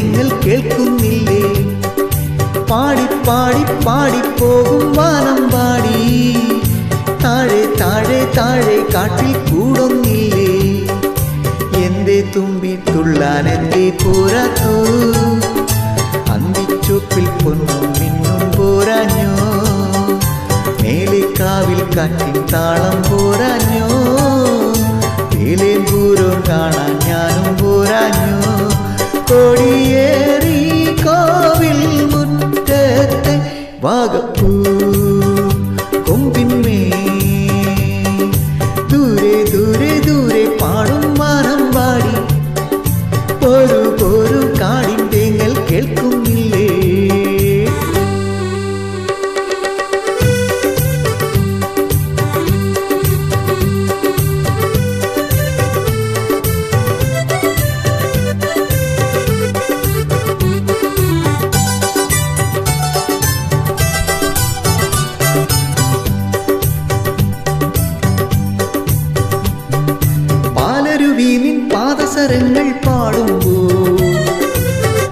തെങ്ങൽ കേൾക്കുന്നില്ലേ? പാടി പാടി പാടിപ്പോകും വാനം പാടി, താഴെ താഴെ താഴെ കാട്ടിൽ കൂടൊന്നില്ലേ? എന്തേ തുമ്പി തുള്ളാൻ എന്തേ പോരാത്തു? അന്തിച്ചൊപ്പിൽ പൊന്നും മിന്നും പോരാഞ്ഞോ? മേലേക്കാവിൽ കാറ്റിൻ താളം പോരാഞ്ഞോ? വേലേമ്പൂരം കാണാൻ ഞാനും പോരാഞ്ഞോ? കൊടിയേറി കോവിൽ മുറ്റത്തെ വാഗപ്പൂ കൊമ്പിന്മേ, ദൂരെ ദൂരെ ദൂരെ പാടും വാനം പാടി, ഒരു ഒരു കാടിൻ തേങ്ങൽ കേൾക്കുന്നില്ലേ? പാലരുവീനിൻ പാദസരങ്ങൾ പാടുമ്പോൾ,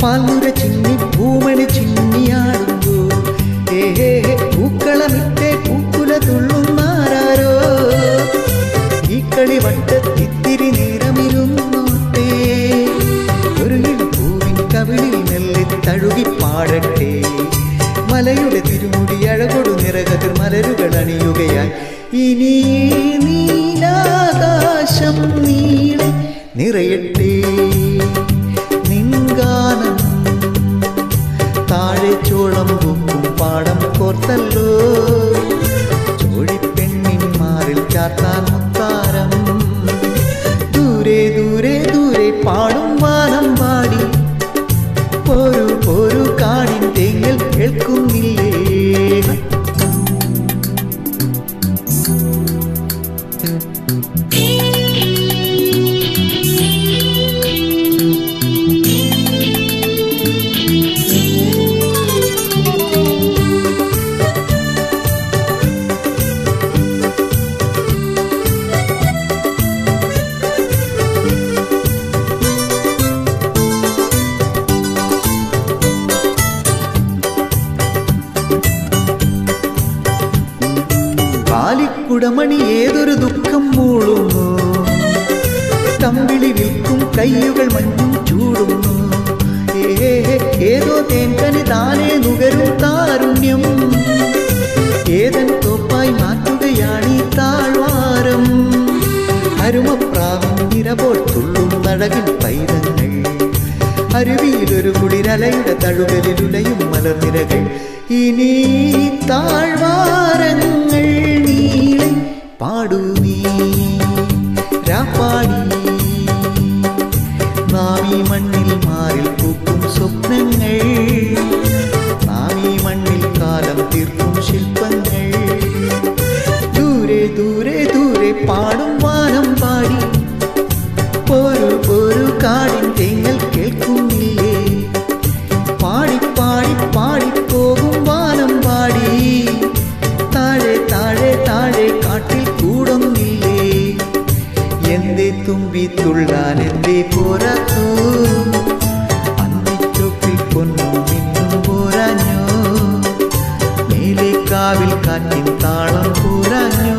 പാലുര ചിന്നി പൂമണി ചിന്നിയാടുമ്പോൾ, ഏഹേ പൂക്കളമിട്ടേ പൂക്കുല തുള്ളുന്നാരോ? ഈ കളി വട്ടത്തിത്തിരി നേരമിരുന്നോട്ടെ, ഒരു പൂവിൻ കവിളിൽ നെല്ലി തഴുകി പാടട്ടെ. മലയുടെ തിരുമുടി അഴകൊടു നിറകതിർ മലരുകൾ അണിയുകയായി ഇനി നീലാകാശം നീളെ നിറയട്ടെ നിൻഗാനം. താഴെ ചോളം പൂക്കും പാടം കോർത്തല്ലോ, ചോഴിപ്പെണ്ണിന്മാരിൽ ചാർത്താൻ മുത്താരം. ദൂരെ ദൂരെ ദൂരെ പാടും വാനം പാടി, ഒരു ഒരു കാടിൻ തേങ്ങൽ കേൾക്കുന്നില്ലേ? കാലിക്കുടമണി ഏതൊരു ദുഃഖം മൂളുന്നു, കമ്പിളി വിൽക്കും കയ്യുകൾ മഞ്ഞും ചൂടുന്നു. ഏതോ തേൻകനി താനേ നുകരും താരുണ്യം, ഏതൻ തോപ്പായി മാറ്റുകയാണീ താഴ്വാരം. അരുമപ്രാവും നിരപോൽ തുള്ളും നടകിൻ പൈതങ്ങൾ, അരുവിയിലൊരു കുളിരലയുടെ തഴുകലിലുലയും മലനിരകൾ. ഇനി താഴ്വാരങ്ങൾ നീളെ പാടൂ നീ രാപ്പാടി, നാമീ മണ്ണിൽ മാറിൽ പൂക്കും സ്വപ്നങ്ങൾ, നാമീ മണ്ണിൽ കാലം തീർക്കും ശില്പങ്ങൾ. ദൂരെ ദൂരെ ദൂരെ പാടും വാനം പാടി, ഒരു ഒരു കാടിൻ തേങ്ങൽ കേൾക്കുന്നില്ലേ? പാടി പാടി പാടിപ്പോകും വാനം പാടി, താഴെ താഴെ താഴെ കാട്ടിൽ കൂടൊന്നില്ലേ? എന്തേ തുമ്പി തുള്ളാൻ എന്തേ പോരാത്തു? അന്തിച്ചൊപ്പിൽ പൊന്നും മിന്നും പോരാഞ്ഞോ? മേലേക്കാവിൽ കാറ്റിൻ താളം പോരാഞ്ഞോ?